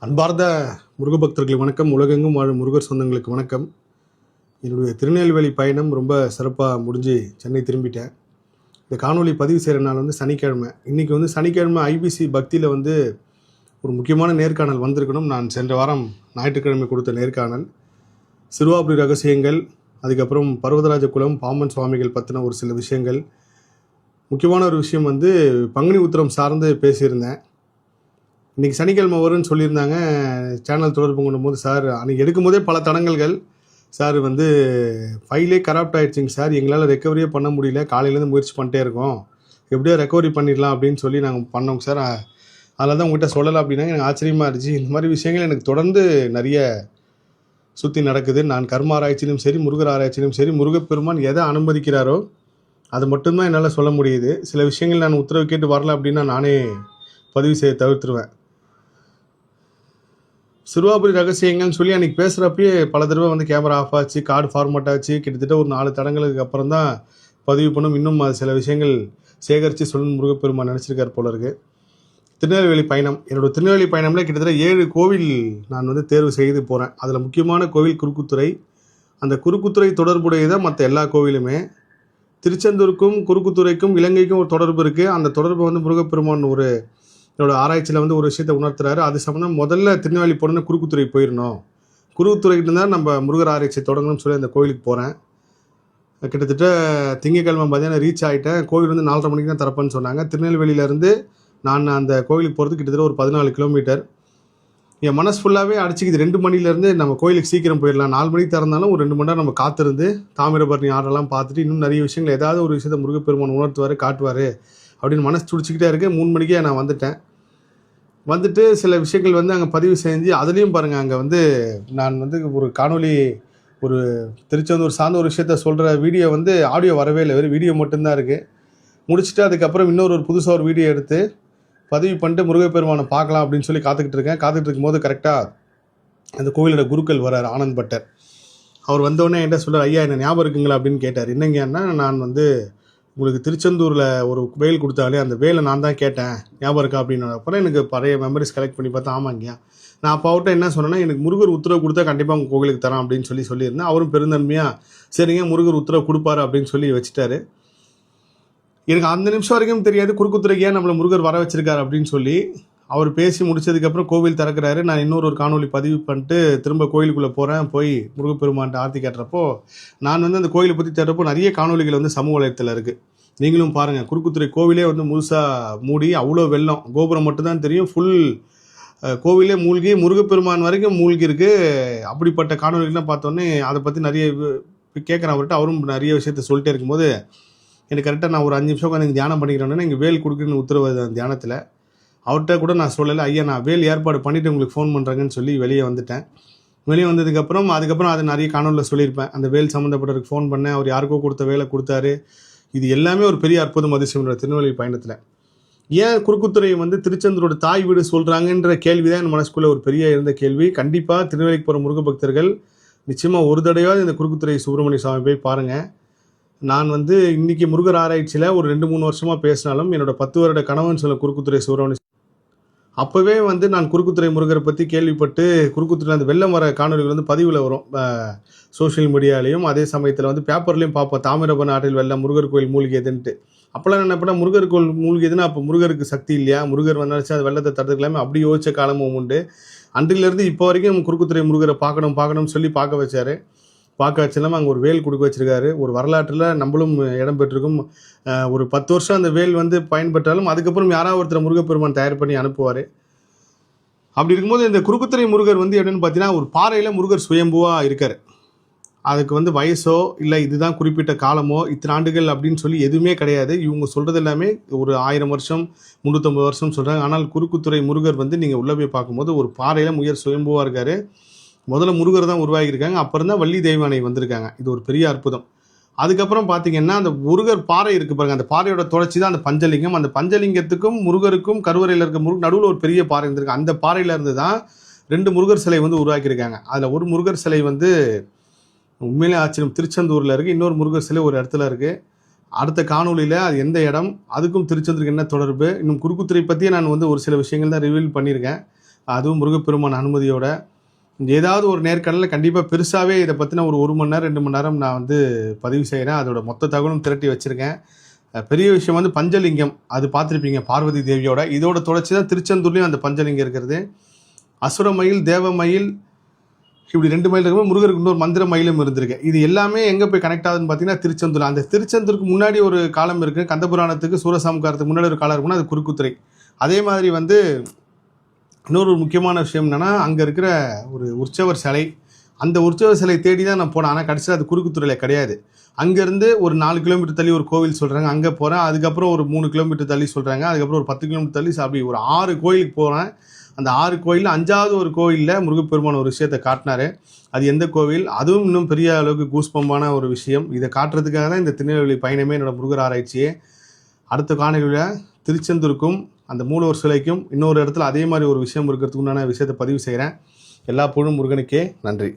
அன்பார்ந்த முருக பக்தர்களுக்கு வணக்கம். உலகெங்கும் வாழும் முருகர் சொந்தங்களுக்கு வணக்கம். என்னுடைய திருநெல்வேலி பயணம் ரொம்ப சிறப்பாக முடிஞ்சு சென்னை திரும்பிட்டேன். இந்த காணொலி பதிவு செய்கிற நாள் சனிக்கிழமை. இன்றைக்கி சனிக்கிழமை ஐபிசி பக்தியில் ஒரு முக்கியமான நேர்காணல் வந்திருக்கணும். நான் சென்ற வாரம் ஞாயிற்றுக்கிழமை கொடுத்த நேர்காணல் சிறுவாபுரி ரகசியங்கள், அதுக்கப்புறம் பர்வதராஜ குலம் பாம்பன் சுவாமிகள் பற்றின ஒரு சில விஷயங்கள். முக்கியமான ஒரு விஷயம் பங்குனி உத்திரம் சார்ந்து பேசியிருந்தேன். இன்றைக்கி சனிக்கிழமை வரும்னு சொல்லியிருந்தாங்க. சேனல் தொடர்பு கொண்டும் போது, சார் அன்றைக்கி எடுக்கும் போதே பல தடங்கல்கள், சார் ஃபைலே கரப்ட் ஆகிடுச்சிங்க சார், எங்களால் ரெக்கவரியே பண்ண முடியல, காலையிலேருந்து முயற்சி பண்ணிட்டே இருக்கோம், எப்படியோ ரெக்கவரி பண்ணிடலாம் அப்படின்னு சொல்லி நாங்கள் பண்ணோங்க சார், அதில் தான் உங்கள்கிட்ட சொல்லலை அப்படின்னாங்க. எனக்கு ஆச்சரியமாக இருந்துச்சு. இந்த மாதிரி விஷயங்கள் எனக்கு தொடர்ந்து நிறைய சுற்றி நடக்குது. நான் கர்ம ஆராய்ச்சியிலும் சரி, முருகர் ஆராய்ச்சியிலும் சரி, முருகப்பெருமான் எதை அனுமதிக்கிறாரோ அது மட்டும்தான் என்னால் சொல்ல முடியுது. சில விஷயங்கள் நான் உத்தரவு கேட்டு வரல அப்படின்னா நானே பதிவு செய்ய தவிர்த்துருவேன். சிறுவாபுரி ரகசியங்கள்னு சொல்லி அன்றைக்கி பேசுகிறப்பயே பல தடவை கேமரா ஆஃப் ஆச்சு, கார்டு ஃபார்மேட் ஆச்சு. கிட்டத்தட்ட ஒரு 4 தடங்களுக்கு அப்புறம் தான் பதிவு பண்ணும். இன்னும் அது சில விஷயங்கள் சேகரித்து சொல்லணும் முருகப்பெருமான் நினச்சிருக்கார் போல இருக்குது. திருநெல்வேலி பயணம், என்னோடய திருநெல்வேலி பயணம்ல கிட்டத்தட்ட 7 கோவில் நான் தேர்வு செய்து போகிறேன். அதில் முக்கியமான கோவில் குறுக்குத்துறை. அந்த குறுக்குத்துறை தொடர்புடையதான் மற்ற எல்லா கோவிலுமே. திருச்செந்தூருக்கும் குறுக்குத்துறைக்கும் இலங்கைக்கும் ஒரு தொடர்பு இருக்குது. அந்த தொடர்பு முருகப்பெருமான் என்னோட ஆராய்ச்சியில் ஒரு விஷயத்தை உணர்த்துறாரு. அது சம்மந்தம் முதல்ல திருநெல்வேலி போனோன்னா குறுக்குத்துறை போயிடணும், குறுக்குத்துறைக்கிட்ட தான் நம்ம முருகர் ஆராய்ச்சி தொடங்கணும்னு சொல்லி அந்த கோவிலுக்கு போகிறேன். கிட்டத்தட்ட திங்கக்கிழமை மதியானம் ரீச் ஆகிட்டேன். கோவில் 4:30 மணிக்கு தான் திறப்பேன்னு சொன்னாங்க. திருநெல்வேலியிலேருந்து நான் அந்த கோவிலுக்கு போகிறது கிட்டத்தட்ட ஒரு 14 கிலோமீட்டர். என் மனசு ஃபுல்லாகவே அடிச்சிக்குது. 2 மணிலேருந்து நம்ம கோயிலுக்கு சீக்கிரம் போயிடலாம், 4 மணிக்கு திறந்தாலும் ஒரு 2 மணி நேரம் நம்ம காத்திருந்து தாமிரபரணி ஆறெல்லாம் பார்த்துட்டு இன்னும் நிறைய விஷயங்கள் ஏதாவது ஒரு விஷயத்தை முருகப்பெருமான் உணர்த்துவார், காட்டுவார் அப்படின்னு மனசு துடிச்சிக்கிட்டே இருக்கு. 3 மணிக்கே நான் வந்துட்டு சில விஷயங்கள் அங்கே பதிவு செஞ்சு அதுலேயும் பாருங்கள், அங்கே நான் ஒரு காணொலி, ஒரு திருச்செந்தூர் சார்ந்த ஒரு விஷயத்த சொல்கிற வீடியோ ஆடியோ வரவே இல்லை, வெறும் வீடியோ மட்டும்தான் இருக்குது. முடிச்சுட்டு அதுக்கப்புறம் இன்னொரு புதுசாக ஒரு வீடியோ எடுத்து பதிவு பண்ணிட்டு முருகப்பெருமானை பார்க்கலாம் அப்படின்னு சொல்லி காத்துக்கிட்டு இருக்கேன். காத்துக்கிட்டு இருக்கும்போது கரெக்டாக அந்த கோவிலோட குருக்கள் வரார், ஆனந்த் பட்டர். அவர் வந்தோடனே என்கிட்ட சொல்கிறார், ஐயா என்ன ஞாபகம் இருக்குங்களா அப்படின்னு கேட்டார். என்னங்கன்னா, நான் உங்களுக்கு திருச்செந்தூரில் ஒரு வேல் கொடுத்தாலே அந்த வேலை நான் தான் கேட்டேன், ஞாபகம் இருக்கா அப்படின்னு. அப்புறம் எனக்கு பழைய மெமரிஸ் கலெக்ட் பண்ணி பார்த்தா, ஆமாங்கய்யா நான் அப்போ அவர்கிட்ட என்ன சொன்னேன்னா, எனக்கு முருகர் உத்தரவு கொடுத்தா கண்டிப்பாக உங்கள் கோவிலுக்கு தரேன் அப்படின்னு சொல்லியிருந்தேன். அவரும் பெருந்தன்மையாக சரிங்க முருகர் உத்தரவு கொடுப்பாரு அப்படின்னு சொல்லி வச்சுட்டாரு. எனக்கு அந்த நிமிஷம் வரைக்கும் தெரியாது குறுக்குத்துறைக்கு ஏன் நம்மளை முருகர் வர வச்சிருக்காரு அப்படின்னு சொல்லி. அவர் பேசி முடிச்சதுக்கப்புறம் கோவில் திறக்கிறாரு. நான் இன்னொரு காணொலி பதிவு பண்ணிட்டு திரும்ப கோயிலுக்குள்ளே போகிறேன். போய் முருகப்பெருமான்ட்டு ஆர்த்தி கேட்டுறப்போ நான் அந்த கோயிலை பற்றி தேடுறப்போ நிறைய காணொலிகள் சமூக வலையத்தில் இருக்குது. நீங்களும் பாருங்கள். குறுக்குத்துறை கோவிலே முழுசாக மூடி, அவ்வளோ வெள்ளம், கோபுரம் மட்டும்தான் தெரியும், ஃபுல் கோவிலே மூழ்கி, முருகப்பெருமான் வரைக்கும் மூழ்கி இருக்குது. அப்படிப்பட்ட காணொலிகள்லாம் பார்த்தோன்னே அதை பற்றி நிறைய கேட்குறேன் அவர்கிட்ட. அவரும் நிறைய விஷயத்த சொல்லிட்டே இருக்கும்போது எனக்கு கரெக்டாக நான் ஒரு 5 நிமிஷம் உட்காந்து தியானம் பண்ணிக்கிறேன்னா இங்கே வேல் கொடுக்குன்னு உத்தரவு அந்த தியானத்தில். அவர்கிட்ட கூட நான் சொல்லலை, ஐயா நான் வேல் ஏற்பாடு பண்ணிவிட்டு உங்களுக்கு ஃபோன் பண்ணுறேங்கன்னு சொல்லி வெளியே வந்துட்டேன். வெளியே வந்ததுக்கப்புறம் அது நிறைய காணொலியில் சொல்லியிருப்பேன். அந்த வேல் சம்மந்தப்பட்டவருக்கு ஃபோன் பண்ணேன், அவர் யாருக்கோ கொடுத்த வேலை கொடுத்தாரு. இது எல்லாமே ஒரு பெரிய அற்புதம் அதிசயம் திருநெல்வேலி பயணத்தில். ஏன் குறுக்குத்துறை திருச்செந்தூரோட தாய் வீடு சொல்கிறாங்கன்ற கேள்வி தான் என் மனசுக்குள்ளே ஒரு பெரிய இருந்த கேள்வி. கண்டிப்பாக திருநெல்வேலிக்கு போகிற முருக பக்தர்கள் நிச்சயமாக ஒரு தடவையாவது இந்த குறுக்குத்துறை சுப்பிரமணிய சுவாமி போய் பாருங்கள். நான் இன்றைக்கி முருகர் ஆராய்ச்சியில் ஒரு 2-3 வருஷமாக பேசினாலும் என்னோடய 10 வருட கனவுன்னு சொல்ல குறுக்குத்துறை சுப்பிரமணிய, அப்போவே நான் குறுக்குத்துறை முருகரை பற்றி கேள்விப்பட்டு குறுக்குத்துறை அந்த வெள்ளம் வர காணொலிகள் பதிவில் வரும் சோஷியல் மீடியாலையும், அதே சமயத்தில் பேப்பர்லேயும் பார்ப்போம். தாமிரபரணி ஆற்றில் வெள்ளம், முருகர் கோயில் மூழ்கியதுன்ட்டு. அப்போல்லாம் என்ன பண்ணால் முருகர் கோயில் மூழ்கியதுன்னா அப்போ முருகருக்கு சக்தி இல்லையா, முருகர் நினச்சா அது வெள்ளத்தை தடுத்துக்கலாமே, அப்படி யோசிச்ச காலமும் உண்டு. அன்றிலிருந்து இப்போ வரைக்கும் குறுக்குத்துறை முருகரை பார்க்கணும்னு சொல்லி பார்க்க வச்சார். பார்க்க வச்சில்லாமல் அங்கே ஒரு வேல் கொடுக்க வச்சுருக்காரு. ஒரு வரலாற்றில் நம்மளும் இடம் பெற்றிருக்கும். ஒரு 10 வருஷம் அந்த வேல் பயன்பெற்றாலும் அதுக்கப்புறம் யாராவது ஒருத்தர் முருகப்பெருமான் தயார் பண்ணி அனுப்புவார். அப்படி இருக்கும்போது இந்த குறுக்குத்துறை முருகர் என்னென்னு பார்த்தீங்கன்னா, ஒரு பாறையில் முருகர் சுயம்புவாக இருக்கார். அதுக்கு வயசோ இல்லை இதுதான் குறிப்பிட்ட காலமோ இத்தனை ஆண்டுகள் அப்படின்னு சொல்லி எதுவுமே கிடையாது. இவங்க சொல்கிறது எல்லாமே ஒரு 1000 வருஷம் 350 வருஷம் சொல்கிறாங்க. ஆனால் குறுக்குத்துறை முருகர் நீங்கள் உள்ளே போய் பார்க்கும்போது ஒரு பாறையில் முயர் சுயம்புவாக இருக்கார். முதல்ல முருகர் தான் உருவாகியிருக்காங்க, அப்புறம் தான் வள்ளி தெய்வானை வந்திருக்காங்க. இது ஒரு பெரிய அற்புதம். அதுக்கப்புறம் பார்த்தீங்கன்னா அந்த முருகர் பாறை இருக்குது பாருங்கள், அந்த பாறையோட தொடர்ச்சி தான் அந்த பஞ்சலிங்கம். அந்த பஞ்சலிங்கத்துக்கும் முருகருக்கும் கருவறையில் இருக்க நடுவில் ஒரு பெரிய பாறை இருந்திருக்கு. அந்த பாறையில் இருந்து தான் 2 முருகர் சிலை உருவாக்கியிருக்காங்க. அதில் ஒரு முருகர் சிலை உண்மையிலே ஆச்சரியம், திருச்செந்தூரில் இருக்குது. இன்னொரு முருகர் சிலை ஒரு இடத்துல இருக்குது. அடுத்த காணொலியில் அது எந்த இடம், அதுக்கும் திருச்செந்தூருக்கு என்ன தொடர்பு, இன்னும் குறுக்குத்துறை பற்றியே நான் ஒரு சில விஷயங்கள் தான் ரிவீல் பண்ணியிருக்கேன். அதுவும் முருகப்பெருமான் அனுமதியோட ஏதாவது ஒரு நேர்காணலில் கண்டிப்பாக பெருசாகவே இதை பற்றின ஒரு 1 மணி நேரம் 2 மணி நேரம் நான் வந்து பதிவு செய்கிறேன். அதோட மொத்த தகவலும் திரட்டி வச்சுருக்கேன். பெரிய விஷயம் வந்து பஞ்சலிங்கம், அது பார்த்துருப்பீங்க பார்வதி தேவியோட. இதோட தொடர்ச்சி தான் திருச்செந்தூர்லேயும் அந்த பஞ்சலிங்கம் இருக்கிறது. அசுரமயில், தேவமயில், இப்படி 2 மயில் இருக்கும்போது முருகருக்கு இன்னொரு மந்திர மயிலும் இருந்திருக்கு. இது எல்லாமே எங்கே போய் கனெக்ட் ஆகுதுன்னு பார்த்தீங்கன்னா திருச்செந்தூர். அந்த திருச்செந்தூருக்கு முன்னாடி ஒரு காலம் இருக்குது, கந்தபுராணத்துக்கு சூரசம்காரத்துக்கு முன்னாடி ஒரு காலம் இருக்குன்னா அது குறுக்குத்துறை. அதே மாதிரி வந்து இன்னொரு முக்கியமான விஷயம் என்னென்னா, அங்கே இருக்கிற ஒரு உற்சவர் சிலை, அந்த உற்சவர் சிலை தேடி தான் நான் போனேன். ஆனால் கடைசியில் அது குறுக்குத்துறையில் கிடையாது. அங்கேருந்து ஒரு 4 கிலோமீட்டர் தள்ளி ஒரு கோவில் சொல்கிறாங்க, அங்கே போகிறேன். அதுக்கப்புறம் ஒரு 3 கிலோமீட்டர் தள்ளி சொல்கிறாங்க. அதுக்கப்புறம் ஒரு 10 கிலோமீட்டர் தள்ளி அப்படி ஒரு 6 கோயிலுக்கு போகிறேன். அந்த 6 கோயிலில் 5வது ஒரு கோயிலில் முருகப்பெருமான் ஒரு விஷயத்தை காட்டினார். அது எந்த கோவில்? அதுவும் இன்னும் பெரிய அளவுக்கு கூஸ்பம்பான ஒரு விஷயம். இதை காட்டுறதுக்காக தான் இந்த திருநெல்வேலி பயணமே, என்னோடய முருகர் ஆராய்ச்சியே. அடுத்த காணொலியில் திருச்செந்தூருக்கும் அந்த மூலவர் சிலைக்கும் இன்னொரு இடத்துல அதே மாதிரி ஒரு விஷயம் இருக்கிறதுக்கு உண்டான விஷயத்தை பதிவு செய்கிறேன். எல்லா புகழும் முருகனுக்கே. நன்றி.